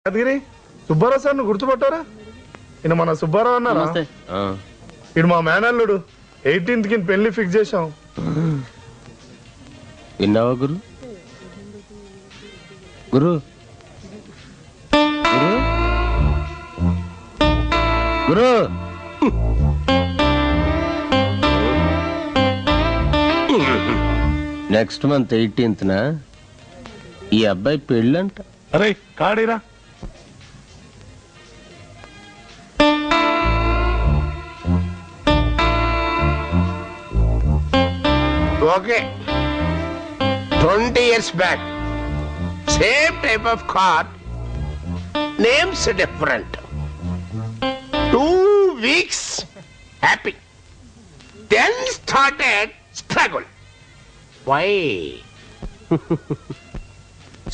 Yadagiri Subbarao sir నువ్వు గుర్తుపట్టారా? ఈయన మన సుబ్బారావు అన్నారా? ఇడు మా మేనల్లుడు. 18th కి పెళ్లి ఫిక్స్ చేశాం. విన్నావా గురు? గురు గురు నెక్స్ట్ మంత్ 18th ఈ అబ్బాయి పెళ్ళంట. అరే కాడీరా. Okay. 20 years back, same type of car, names different. 2 weeks happy, then started struggle. Why?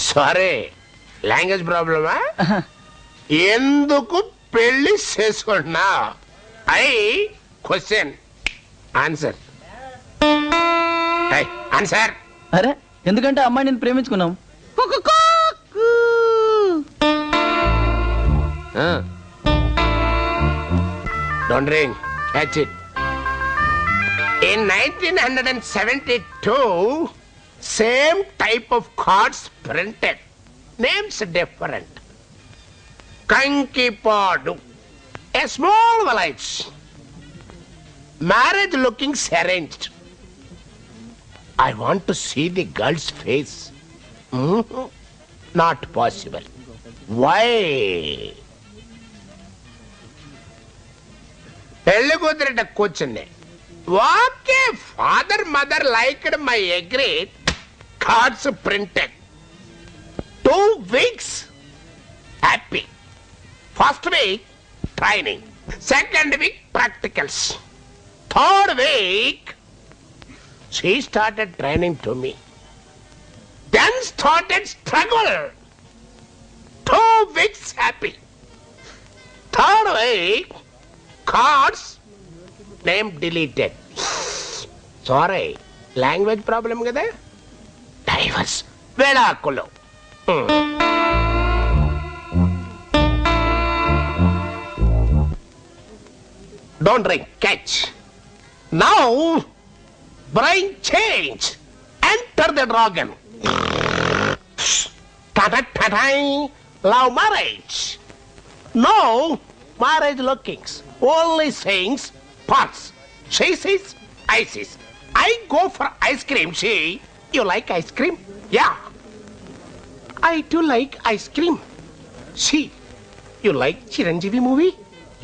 Sorry, language problem, huh? ఎందుకు పెళ్లి చేసుకున్నా? I question, answer. Hey, answer. అరే ఎందుకంటే అమ్మాయి నేను ప్రేమించుకున్నాం. Don't ring. Catch it. In 1972, same type of cards printed. Names different. Kankipadu. A small village. Marriage looking arranged. I want to see the girl's face. Not possible. Why? పెళ్లి కుదిరిట కూర్చుంది. Okay, father mother liked my agreed. Cards printed. 2 weeks happy. First week training, second week practicals, third week she started training to me. Then started struggle. 2 weeks happy. Third week, cards, name deleted. Sorry, language problem kada? Divorce. Vedakulo. Don't drink, catch. Now, brain change. Enter the dragon. Ta-ta-ta-ta. Love marriage. No marriage lookings. Only sayings, parts. She says, I says. I go for ice cream. She, you like ice cream? Yeah. I too like ice cream. She, you like Chiranjeevi movie?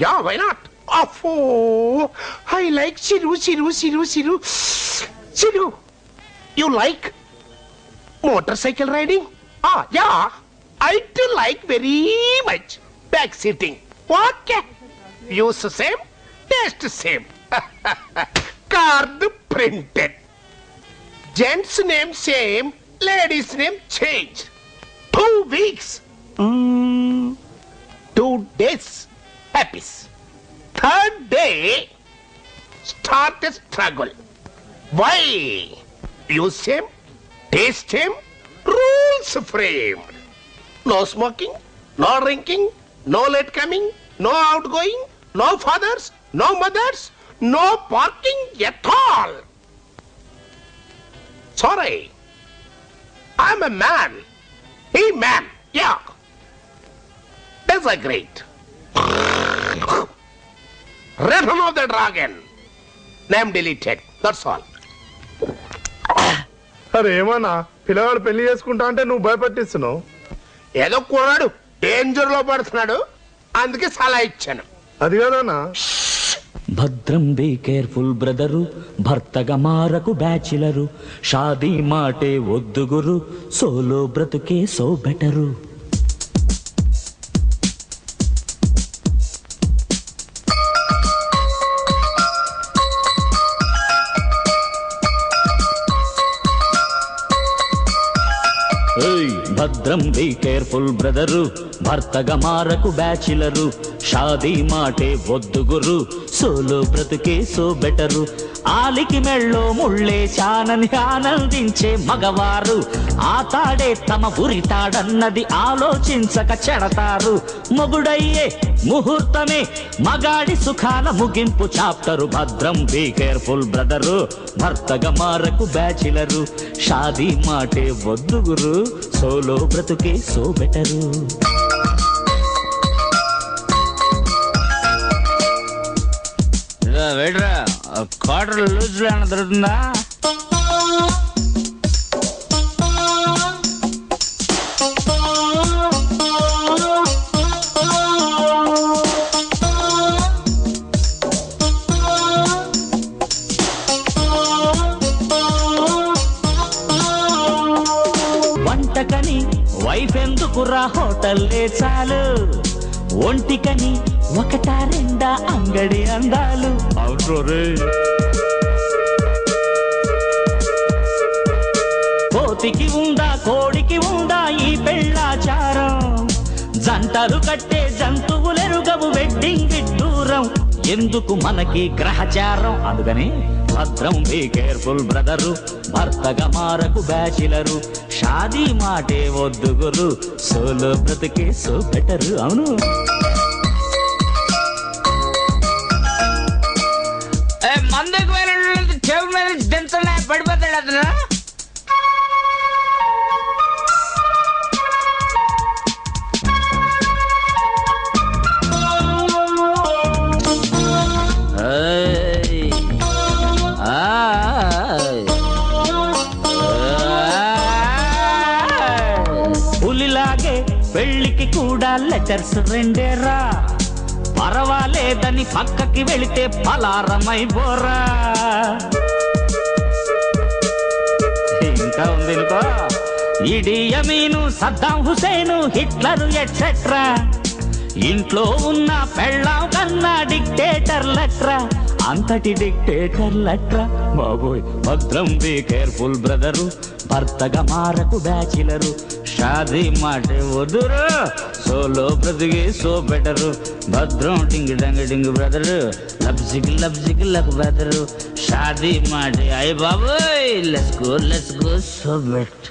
Yeah, why not? Oh, I like Chiru. Chiru, you like motorcycle riding? Ah, yeah, I too like very much. Back sitting. Okay. Use same, taste same. Card printed. Gents name same, ladies name changed. 2 weeks. 2 days. Happy. Third day, start a struggle. Why? Use him, taste him, rules framed. No smoking, no drinking, no late coming, no outgoing, no fathers, no mothers, no parking at all. Sorry, I'm a man. He man, yeah. Disagreed. Return of the dragon. Name deleted. That's all. అరే ఏమన్నా పిల్లవాడు పెళ్లి చేసుకుంటా అంటే నువ్వు భయపట్టిస్తున్నావు. ఏదో కూడాడు danger లో పడుతున్నాడు, అందుకే సలహా ఇచ్చాను. అది కాదన్నా. భద్రం బీ కేర్ఫుల్ బ్రదరు, భర్తగా మారకు బ్యాచిలరు, షాదీ మాటే వద్దు గురు, సోలో బ్రతుకే సో బెటరు. భద్రం బీ కేర్ఫుల్ బ్రదరు, భర్తగా మారకు బ్యాచిలరు, షాదీ మాటే వద్దు గురు, సోలో బ్రతుకే సో బెటరు. ఆలికి మెళ్ళో ముళ్ళేశానని ఆనందించే మగవారు ఆ తాడే తమ ఉరితాడన్నది ఆలోచించక చెడతారు. మొగుడయ్యే ముహూర్తమే మగాడి సుఖాల ముగింపు చాప్టరు. భద్రం బీ కేర్ఫుల్ బ్రదరు, భర్తగా మారకు బ్యాచిలరు. షాదీ మాటే వద్దుగురు, సోలో బ్రతుకే సో బెటరు. వేడ్రా క్వార్టర్ లూజ్ లో ఏమైనా దొరుకుతుందా? వంటకని వైఫ్ ఎందుకురా హోటల్లే చాలు, ఒంటికని ఒకటా రెండా అంగడి అందాలు. అవునోరే కోతికి ఉందా కోడికి ఉందా ఈ పెళ్ళాచారం, జంటలు కట్టే జంతువులెరుగవు వెడ్డింగ్ విడ్డూరం. ఎందుకు మనకి గ్రహచారం, అందుకని భద్రం బీ కేర్ఫుల్ బ్రదరు, భర్తగా మారకు బ్యాచిలరు. షాదీ మాటే వద్దుగురు, సోలో బ్రతుకే సో బెటరు. అవును మందుకు వెళ్ళి చెవు మీద దించలే పడిపోతాడు అతను. పులిలాగే పెళ్లికి కూడా లెటర్స్ రెండేరా, పర్వాలేదని పక్కకి వెళితే పలారమైపోరా. ఇంకా ఉంది అనుకో, ఇడి యమీను సద్దాం హుసేను హిట్లరు ఎట్సెట్రా. ఇంట్లో ఉన్న పెళ్ళాం కన్నా డిక్టేటర్లట్రా, అంతటి డిక్టేటర్లట్రా బాబోయ్. భద్రం బీ కేర్ఫుల్ బ్రదరు, భర్తగా మారకు బ్యాచిలరు. షాదీ మాటే వదురు, సోలో బ్రతుకే సో బెటరు. భద్రం డింగ్ డంగ్ డింగ్ బ్రదరు, లబ్జిక్ లబ్జిక్ లక్ బ్రదరు. షాదీ మాటే అయ్య బాబోయ్, లెట్స్ గో సో బెటర్.